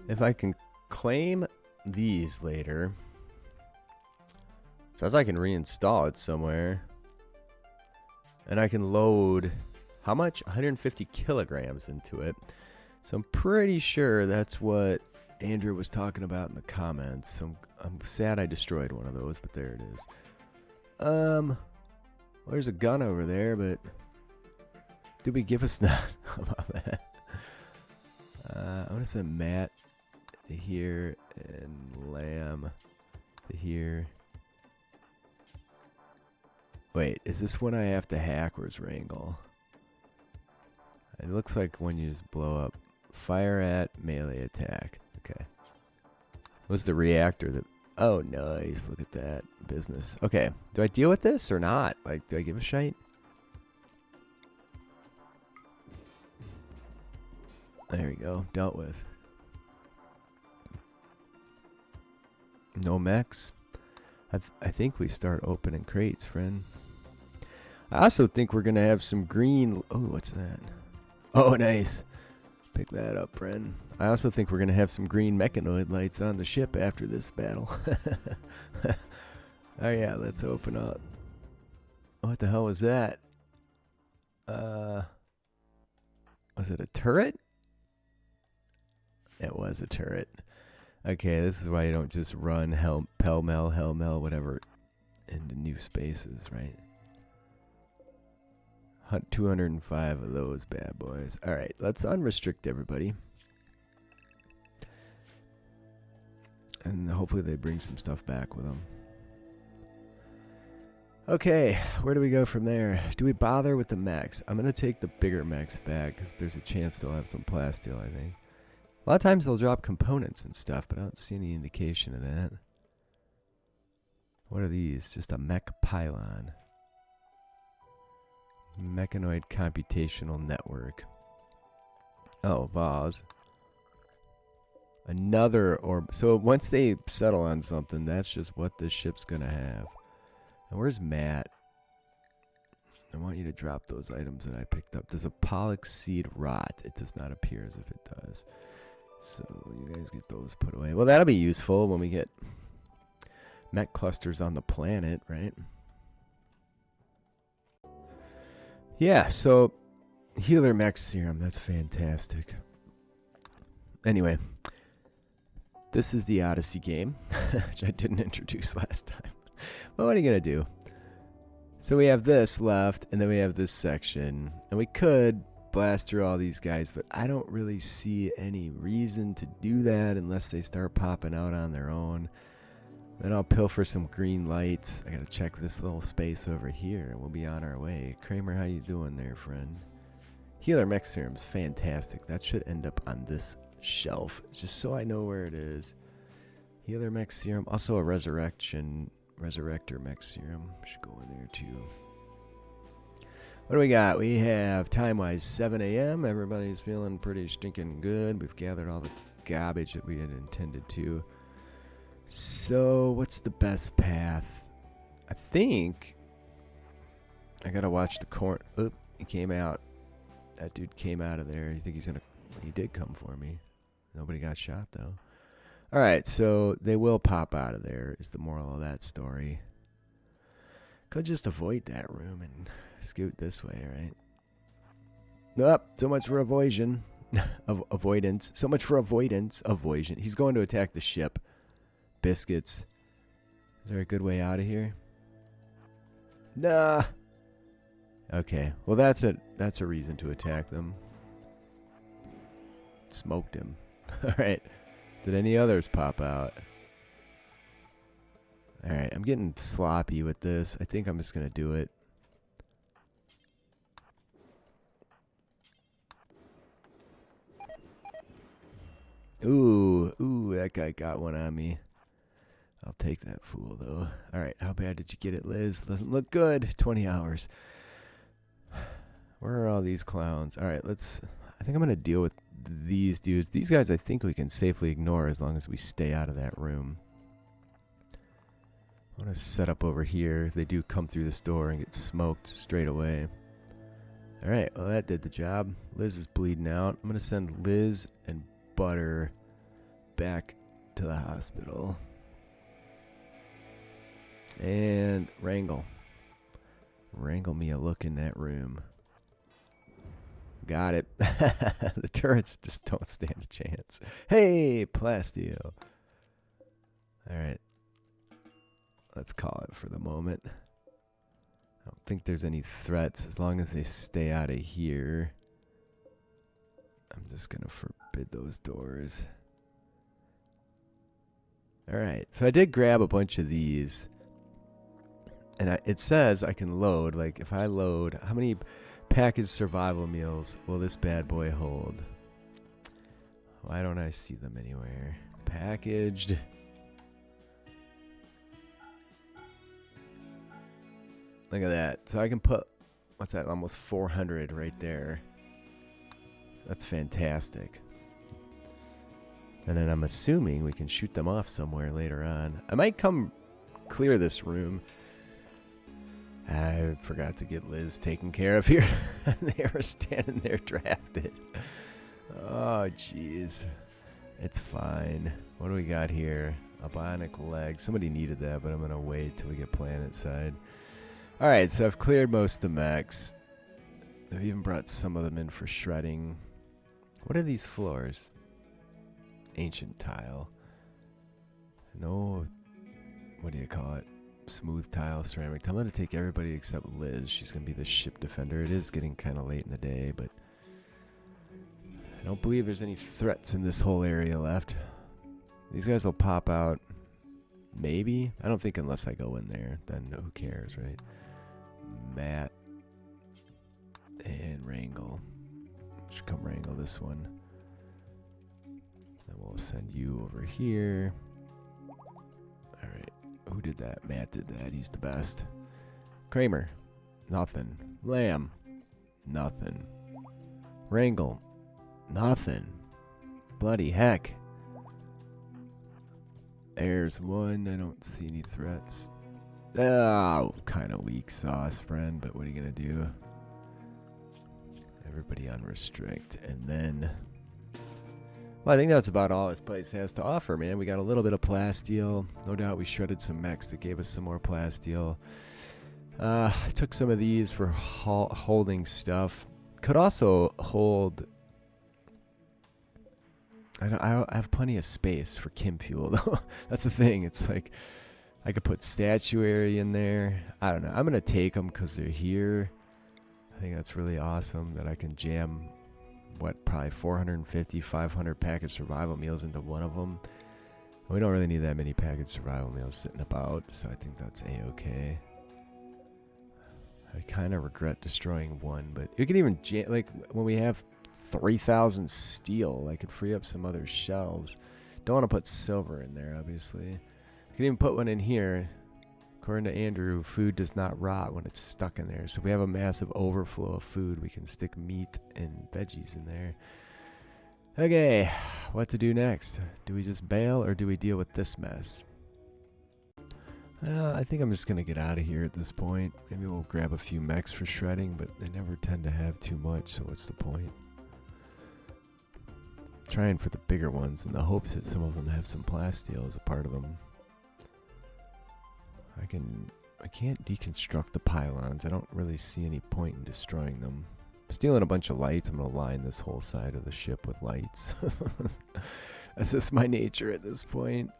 If I can claim these later, so as I can reinstall it somewhere, and I can load how much? 150 kilograms into it. So I'm pretty sure that's what Andrew was talking about in the comments. So I'm sad I destroyed one of those, but there it is. Well, there's a gun over there, but did we give us that? How about that? I'm gonna send Matt to here and Lamb to here. Wait, is this one I have to hack? Where's Wrangle? It looks like when you just blow up. Fire at melee attack. Okay. Was the reactor that... Oh, nice. Look at that business. Okay. Do I deal with this or not? Like, do I give a shite? There we go. Dealt with. No mechs. I think we start opening crates, friend. I also think we're going to have some green... Oh, what's that? Oh, nice. Pick that up, friend. I also think we're going to have some green mechanoid lights on the ship after this battle. Oh, yeah. Let's open up. What the hell was that? Was it a turret? It was a turret. Okay, this is why you don't just run pell-mell, whatever, into new spaces, right? 205 of those bad boys. All right, let's unrestrict everybody. And hopefully they bring some stuff back with them. Okay, where do we go from there? Do we bother with the mechs? I'm going to take the bigger mechs back because there's a chance they'll have some plasteel, I think. A lot of times they'll drop components and stuff, but I don't see any indication of that. What are these? Just a mech pylon. Mechanoid computational network. Oh, vase. Another orb. So once they settle on something, that's just what this ship's gonna have. And where's Matt? I want you to drop those items that I picked up. Does a pollock seed rot? It does not appear as if it does. So you guys get those put away. Well, that'll be useful when we get mech clusters on the planet, right? Yeah, so healer mech serum, that's fantastic. Anyway, this is the Odyssey game, which I didn't introduce last time. But what are you going to do? So we have this left, and then we have this section. And we could blast through all these guys, but I don't really see any reason to do that unless they start popping out on their own. Then I'll pilfer some green lights. I gotta check this little space over here, and we'll be on our way. Kramer, how you doing there, friend? Healer mech serum's fantastic. That should end up on this shelf, just so I know where it is. Healer mech serum, also a resurrector mech serum should go in there too. What do we got? We have time-wise 7 a.m. Everybody's feeling pretty stinking good. We've gathered all the garbage that we had intended to. So, what's the best path? I think I gotta watch the corn. Oop, he came out. That dude came out of there. You think he's gonna... He did come for me. Nobody got shot, though. Alright, so they will pop out of there, is the moral of that story. Could just avoid that room and scoot this way, right? Nope, so much for avoidance. Avoidance. So much for avoidance. Avoidance. He's going to attack the ship. Biscuits. Is there a good way out of here? Nah. Okay. Well, that's a reason to attack them. Smoked him. All right. Did any others pop out? All right. I'm getting sloppy with this. I think I'm just gonna do it. Ooh, that guy got one on me. I'll take that fool, though. All right, how bad did you get it, Liz? Doesn't look good. 20 hours. Where are all these clowns? All right, I think I'm going to deal with these dudes. These guys I think we can safely ignore as long as we stay out of that room. I want to set up over here. They do come through this door and get smoked straight away. All right, well, that did the job. Liz is bleeding out. I'm going to send Liz and Butter back to the hospital. And wrangle me a look in that room. Got it. The turrets just don't stand a chance. Hey, Plasteel. Alright. Let's call it for the moment. I don't think there's any threats as long as they stay out of here. I'm just going to forbid those doors. Alright, so I did grab a bunch of these. And it says I can load. Like, if I load, how many packaged survival meals will this bad boy hold? Why don't I see them anywhere? Packaged. Look at that. So I can put, what's that, almost 400 right there. That's fantastic. And then I'm assuming we can shoot them off somewhere later on. I might come clear this room. I forgot to get Liz taken care of here. They were standing there drafted. Oh, jeez. It's fine. What do we got here? A bionic leg. Somebody needed that, but I'm going to wait till we get planet side. Alright, so I've cleared most of the mechs. I've even brought some of them in for shredding. What are these floors? Ancient tile. No, what do you call it? Smooth tile, ceramic. I'm going to take everybody except Liz. She's going to be the ship defender. It is getting kind of late in the day, but I don't believe there's any threats in this whole area left. These guys will pop out. Maybe? I don't think unless I go in there. Then who cares, right? Matt and wrangle. Should come wrangle this one. Then we'll send you over here. Alright. Who did that? Matt did that. He's the best. Kramer. Nothing. Lamb. Nothing. Wrangle. Nothing. Bloody heck. There's one. I don't see any threats. Oh, kind of weak sauce, friend, but what are you going to do? Everybody on restrict. And then... well, I think that's about all this place has to offer, man. We got a little bit of plasteel. No doubt we shredded some mechs that gave us some more plasteel. Took some of these for holding stuff. Could also hold... I have plenty of space for chem fuel, though. That's the thing. It's like I could put statuary in there. I don't know. I'm going to take them because they're here. I think that's really awesome that I can jam... what, probably 450, 500 packaged survival meals into one of them. We don't really need that many packaged survival meals sitting about, so I think that's a-okay. I kind of regret destroying one, but you can even jam, like, when we have 3,000 steel, I could free up some other shelves. Don't want to put silver in there, obviously. I can even put one in here. According to Andrew, food does not rot when it's stuck in there. So if we have a massive overflow of food, we can stick meat and veggies in there. Okay, what to do next? Do we just bail or do we deal with this mess? I think I'm just going to get out of here at this point. Maybe we'll grab a few mechs for shredding, but they never tend to have too much, so what's the point? Trying for the bigger ones in the hopes that some of them have some plasteel as a part of them. I can't deconstruct the pylons. I don't really see any point in destroying them. Stealing a bunch of lights. I'm going to line this whole side of the ship with lights. That's just my nature at this point.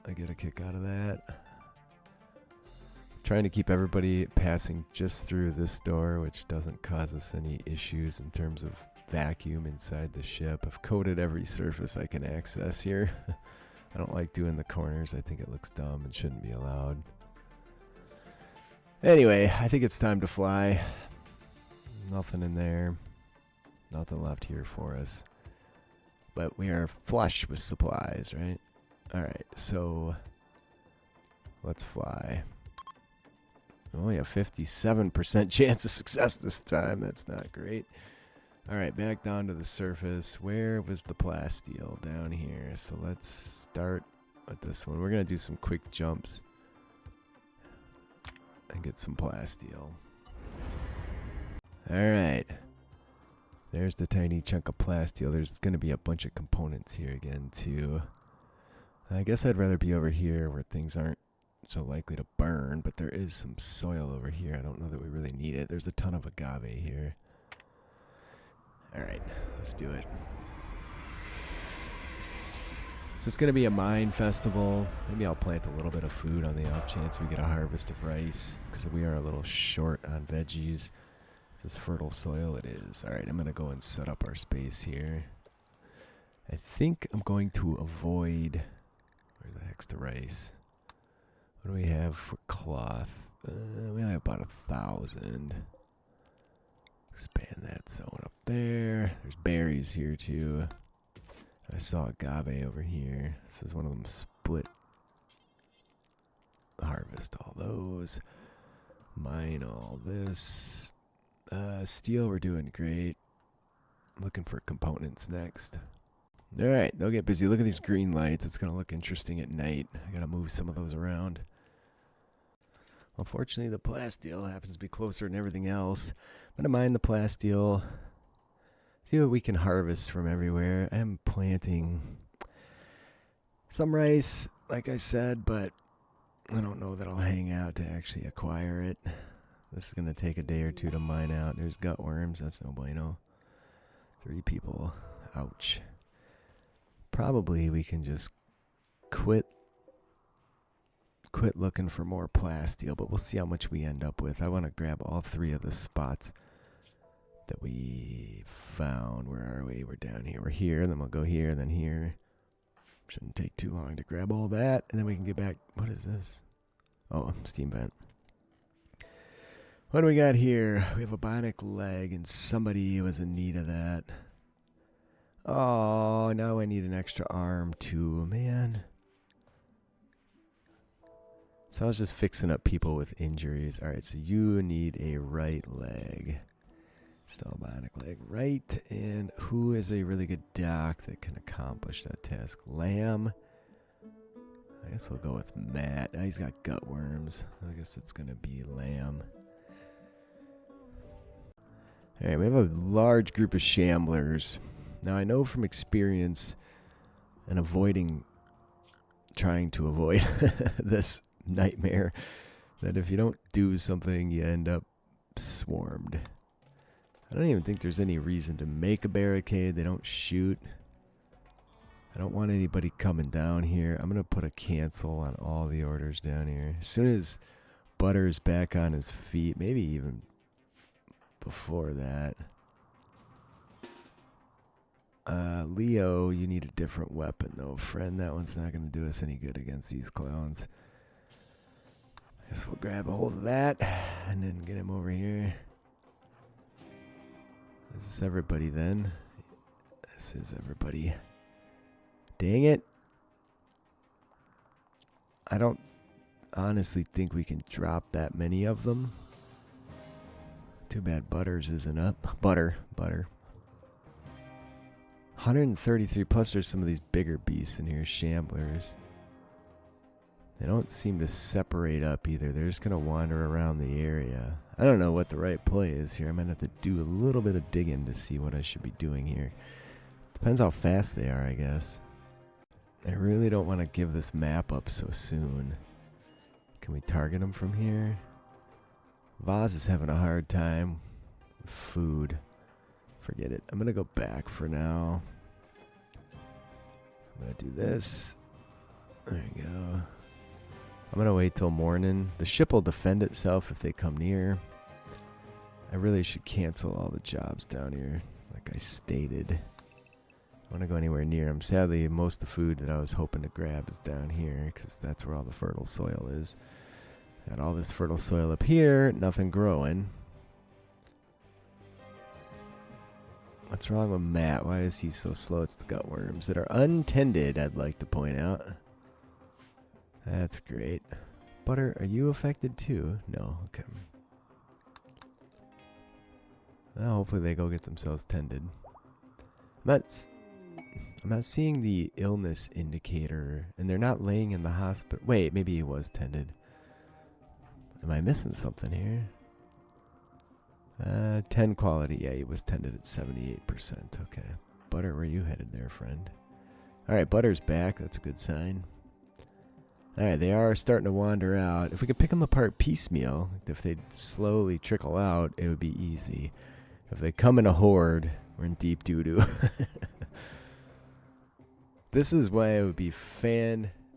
I get a kick out of that. Trying to keep everybody passing just through this door, which doesn't cause us any issues in terms of vacuum inside the ship. I've coated every surface I can access here. I don't like doing the corners. I think it looks dumb and shouldn't be allowed. Anyway, I think it's time to fly. Nothing in there. Nothing left here for us. But we are flush with supplies, right? Alright, so let's fly. Only a 57% chance of success this time. That's not great. Alright, back down to the surface. Where was the plasteel? Down here. So let's start with this one. We're going to do some quick jumps and get some plasteel. Alright. There's the tiny chunk of plasteel. There's going to be a bunch of components here again, too. I guess I'd rather be over here where things aren't so likely to burn, but there is some soil over here. I don't know that we really need it. There's a ton of agave here. Alright, let's do it. So it's going to be a mine festival. Maybe I'll plant a little bit of food on the off chance we get a harvest of rice, because we are a little short on veggies. Is this fertile soil? It is. Alright, I'm going to go and set up our space here. I think I'm going to avoid... Where the heck's the rice? What do we have for cloth? We only have about 1,000. Expand that zone up there. There's berries here too. I saw agave over here. This is one of them split. Harvest all those. Mine all this. Steel, we're doing great. Looking for components next. Alright, they'll get busy. Look at these green lights. It's going to look interesting at night. I got to move some of those around. Unfortunately, the plasteel happens to be closer than everything else. I'm going to mine the plasteel. See what we can harvest from everywhere. I'm planting some rice, like I said, but I don't know that I'll hang out to actually acquire it. This is going to take a day or two to mine out. There's gutworms. That's no bueno. 3 people. Ouch. Probably we can just quit looking for more plasteel, but we'll see how much we end up with. I want to grab all 3 of the spots that we found. Where are we? We're down here. We're here, then we'll go here, and then here. Shouldn't take too long to grab all that, and then we can get back. What is this? Oh, steam vent. What do we got here? We have a bionic leg, and somebody was in need of that. Oh, now I need an extra arm too, man. So I was just fixing up people with injuries. Alright, so you need a right leg. Still a bionic leg. Right, and who is a really good doc that can accomplish that task? Lamb. I guess we'll go with Matt. Oh, he's got gutworms. I guess it's going to be Lamb. Alright, we have a large group of Shamblers. Now, I know from experience and trying to avoid this nightmare, that if you don't do something, you end up swarmed. I don't even think there's any reason to make a barricade. They don't shoot. I don't want anybody coming down here. I'm going to put a cancel on all the orders down here. As soon as Butter's back on his feet, maybe even before that. Leo, you need a different weapon though, friend. That one's not going to do us any good against these clowns. I guess we'll grab a hold of that and then get him over here. This is everybody then. This is everybody. Dang it. I don't honestly think we can drop that many of them. Too bad Butters isn't up. Butter. 133 plus there's some of these bigger beasts in here, Shamblers. They don't seem to separate up either. They're just going to wander around the area. I don't know what the right play is here. I might have to do a little bit of digging to see what I should be doing here. Depends how fast they are, I guess. I really don't want to give this map up so soon. Can we target them from here? Vaz is having a hard time with food. Forget it. I'm going to go back for now. I'm going to do this. There you go. I'm going to wait till morning. The ship will defend itself if they come near. I really should cancel all the jobs down here, like I stated. I don't want to go anywhere near them. Sadly, most of the food that I was hoping to grab is down here, because that's where all the fertile soil is. Got all this fertile soil up here, nothing growing. What's wrong with Matt? Why is he so slow? It's the gutworms that are untended, I'd like to point out. That's great. Butter, are you affected too? No, okay. Well, hopefully they go get themselves tended. I'm not seeing the illness indicator, and they're not laying in the hospital. Wait, maybe he was tended. Am I missing something here? 10 quality. Yeah, he was tended at 78%. Okay. Butter, where you headed there, friend? Alright, Butter's back. That's a good sign. Alright, they are starting to wander out. If we could pick them apart piecemeal, if they'd slowly trickle out, it would be easy. If they come in a horde, we're in deep doo-doo. This is why it would be fantastic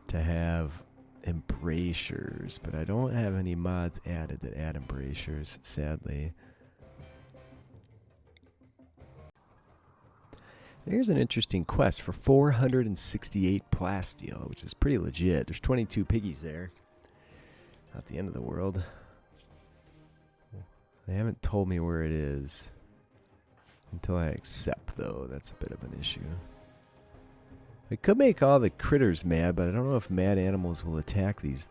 to have embrasures, but I don't have any mods added that add embrasures, sadly. There's an interesting quest for 468 Plasteel, which is pretty legit. There's 22 piggies there. Not the end of the world. They haven't told me where it is until I accept, though. That's a bit of an issue. I could make all the critters mad, but I don't know if mad animals will attack these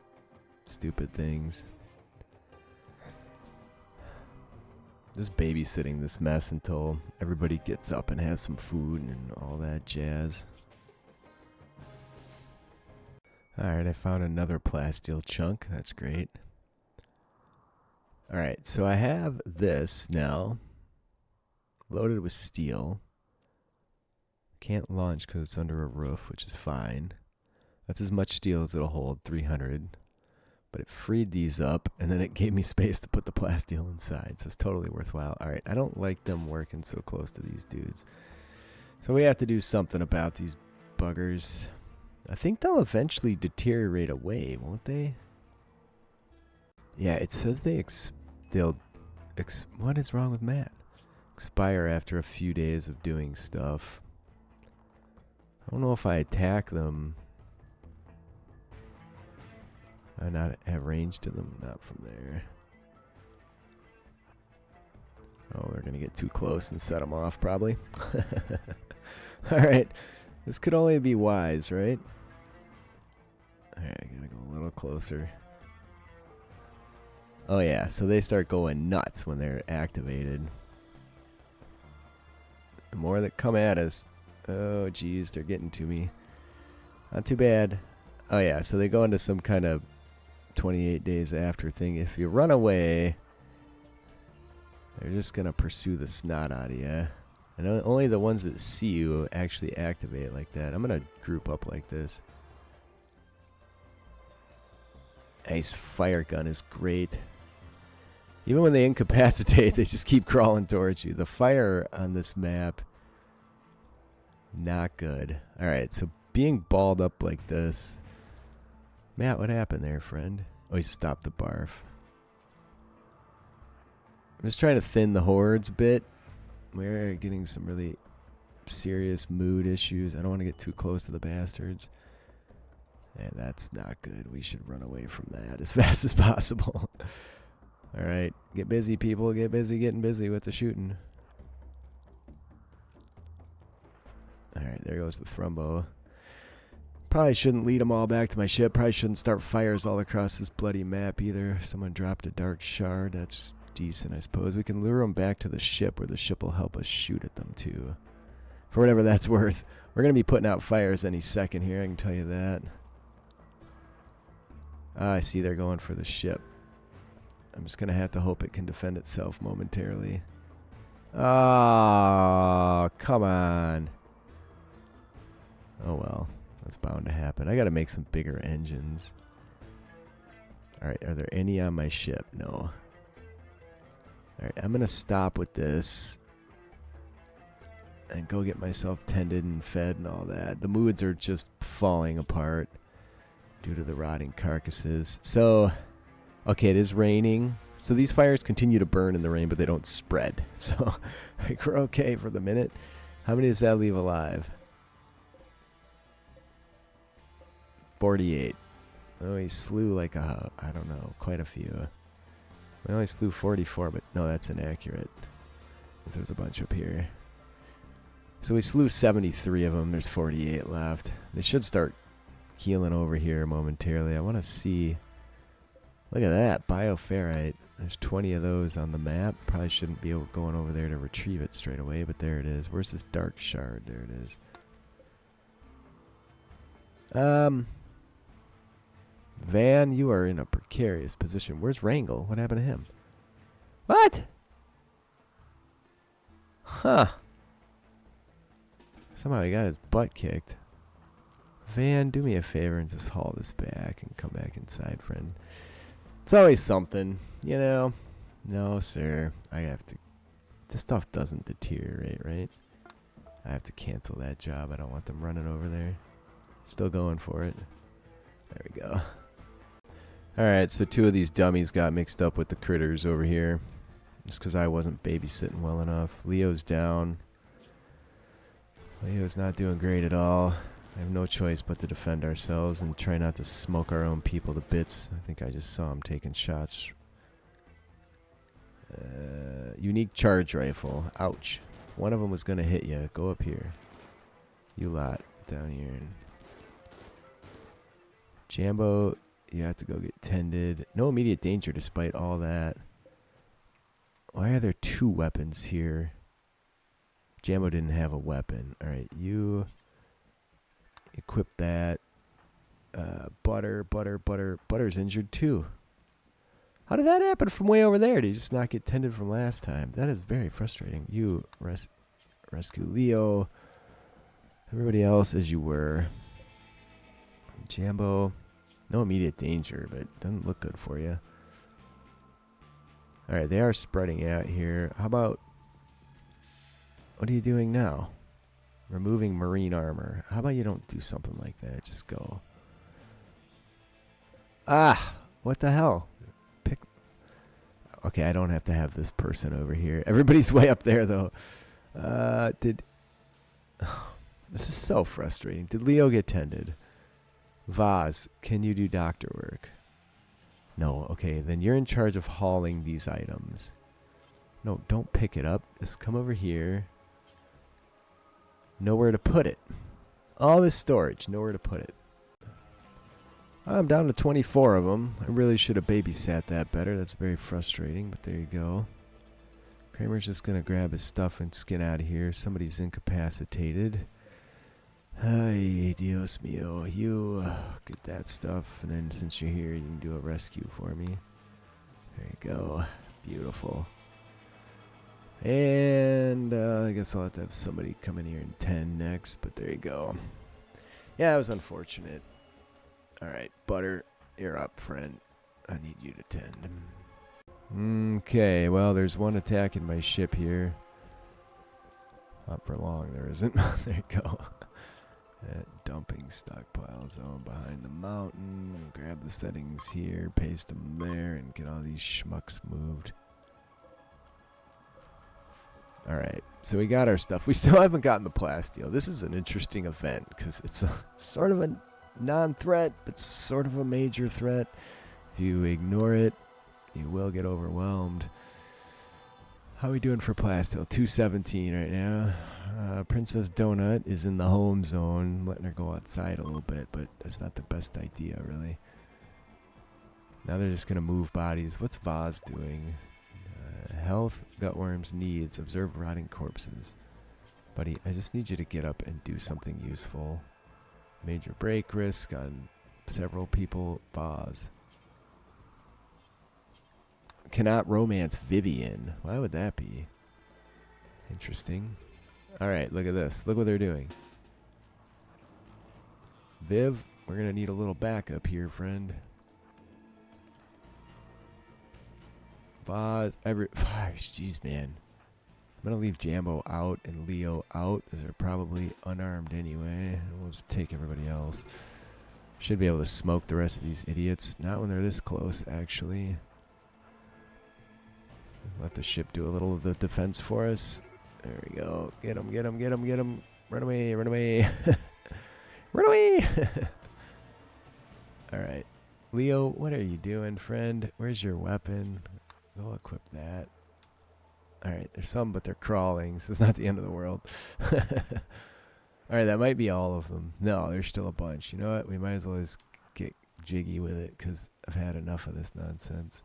stupid things. Just babysitting this mess until everybody gets up and has some food and all that jazz. Alright, I found another Plasteel chunk. That's great. Alright, so I have this now. Loaded with steel. Can't launch because it's under a roof, which is fine. That's as much steel as it'll hold, 300. But it freed these up, and then it gave me space to put the Plasteel inside, so it's totally worthwhile. Alright, I don't like them working so close to these dudes. So we have to do something about these buggers. I think they'll eventually deteriorate away, won't they? Yeah, it says what is wrong with Matt? Expire after a few days of doing stuff. I don't know if I attack them. I not have range to them, not from there. Oh, we're gonna get too close and set them off, probably. Alright, this could only be wise, right? Alright, I gotta go a little closer. Oh yeah, so they start going nuts when they're activated. The more that come at us, oh geez, they're getting to me. Not too bad. Oh yeah, so they go into some kind of 28 days after thing. If you run away, they're just gonna pursue the snot out of you. And only the ones that see you actually activate like that. I'm gonna group up like this. Nice fire gun is great. Even when they incapacitate, they just keep crawling towards you. The fire on this map, not good. Alright, so being balled up like this. Matt, what happened there, friend? Oh, he stopped the barf. I'm just trying to thin the hordes a bit. We're getting some really serious mood issues. I don't want to get too close to the bastards. And that's not good. We should run away from that as fast as possible. Alright, get busy, people. Get busy getting busy with the shooting. Alright, there goes the Thrumbo. Probably shouldn't lead them all back to my ship. Probably shouldn't start fires all across this bloody map either. Someone dropped a dark shard. That's decent, I suppose. We can lure them back to the ship where the ship will help us shoot at them, too. For whatever that's worth. We're going to be putting out fires any second here, I can tell you that. Ah, I see they're going for the ship. I'm just going to have to hope it can defend itself momentarily. Oh, come on. Oh, well. That's bound to happen. I got to make some bigger engines. Alright, are there any on my ship? No. Alright, I'm going to stop with this. And go get myself tended and fed and all that. The moods are just falling apart due to the rotting carcasses. So, okay, it is raining. So these fires continue to burn in the rain, but they don't spread. So, like, we're okay for the minute. How many does that leave alive? 48. Oh, he slew like I don't know, quite a few. We only slew 44, but no, that's inaccurate. There's a bunch up here. So we slew 73 of them. There's 48 left. They should start keeling over here momentarily. I want to see. Look at that, bioferrite. There's 20 of those on the map. Probably shouldn't be going over there to retrieve it straight away, but there it is. Where's this dark shard? There it is. Van, you are in a precarious position. Where's Wrangle? What happened to him? What? Huh. Somehow he got his butt kicked. Van, do me a favor and just haul this back and come back inside, friend. It's always something, you know. No, sir. I have to... This stuff doesn't deteriorate, right? I have to cancel that job. I don't want them running over there. Still going for it. There we go. Alright, so 2 of these dummies got mixed up with the critters over here. Just because I wasn't babysitting well enough. Leo's down. Leo's not doing great at all. I have no choice but to defend ourselves and try not to smoke our own people to bits. I think I just saw him taking shots. Unique charge rifle. Ouch. One of them was going to hit you. Go up here. You lot. Down here. Jambo, you have to go get tended. No immediate danger despite all that. Why are there 2 weapons here? Jambo didn't have a weapon. Alright, you equip that. Butter's injured too. How did that happen from way over there? Did you just not get tended from last time? That is very frustrating. You rescue Leo. Everybody else as you were. Jambo, no immediate danger, but doesn't look good for you. Alright, they are spreading out here. How about... What are you doing now? Removing marine armor. How about you don't do something like that? Just go. Ah! What the hell? Pick... Okay, I don't have to have this person over here. Everybody's way up there, though. This is so frustrating. Did Leo get tended? Vaz, can you do doctor work? No, okay, then you're in charge of hauling these items. No, don't pick it up. Just come over here. Nowhere to put it. All this storage, nowhere to put it. I'm down to 24 of them. I really should have babysat that better. That's very frustrating, but there you go. Kramer's just going to grab his stuff and skin out of here. Somebody's incapacitated. Ay, Dios mío. You get that stuff, and then since you're here, you can do a rescue for me. There you go. Beautiful. And I guess I'll have to have somebody come in here in 10 next, but there you go. Yeah, it was unfortunate. Alright, Butter, you're up, friend. I need you to tend. Okay, well, there's one attacking my ship here. Not for long, there isn't. There you go. That dumping stockpile zone behind the mountain. Grab the settings here, paste them there, and get all these schmucks moved. Alright, so we got our stuff. We still haven't gotten the Plasteel. This is an interesting event, because it's a sort of a non-threat, but sort of a major threat. If you ignore it, you will get overwhelmed. How are we doing for Plasteel? 217 right now. Princess Donut is in the home zone, letting her go outside a little bit, but that's not the best idea, really. Now they're just going to move bodies. What's Vaz doing? Health, gutworms, needs, observe rotting corpses. Buddy, I just need you to get up and do something useful. Major break risk on several people. Vaz. Cannot romance Vivian. Why would that be? Interesting. Alright, look at this. Look what they're doing. Viv, we're going to need a little backup here, friend. Vaz, jeez, man. I'm going to leave Jambo out and Leo out, as they're probably unarmed anyway. We'll just take everybody else. Should be able to smoke the rest of these idiots. Not when they're this close, actually. Let the ship do a little of the defense for us. There we go. Get him, get him, get him, get him. Run away, run away. Run away! Alright. Leo, what are you doing, friend? Where's your weapon? Go equip that. Alright, there's some, but they're crawling, so it's not the end of the world. Alright, that might be all of them. No, there's still a bunch. You know what? We might as well just get jiggy with it, because I've had enough of this nonsense.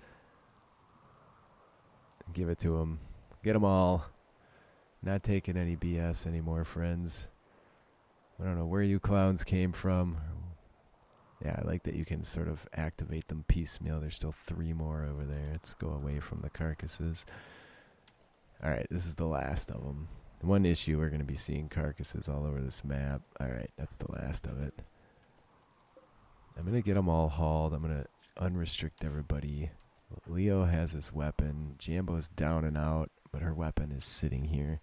Give it to them. Get them all. Not taking any BS anymore, friends. I don't know where you clowns came from. Yeah, I like that you can sort of activate them piecemeal. There's still 3 more over there. Let's go away from the carcasses. Alright, this is the last of them. One issue, we're going to be seeing carcasses all over this map. Alright, that's the last of it. I'm going to get them all hauled. I'm going to unrestrict everybody. Leo has his weapon. Jambo's down and out, but her weapon is sitting here.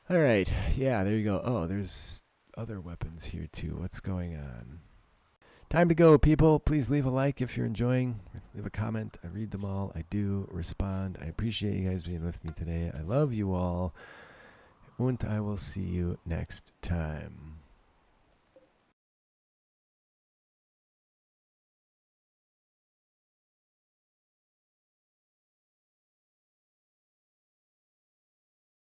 Alright, yeah, there you go. Oh, there's other weapons here too. What's going on? Time to go, people. Please leave a like if you're enjoying. Leave a comment. I read them all. I do respond. I appreciate you guys being with me today. I love you all. And I will see you next time.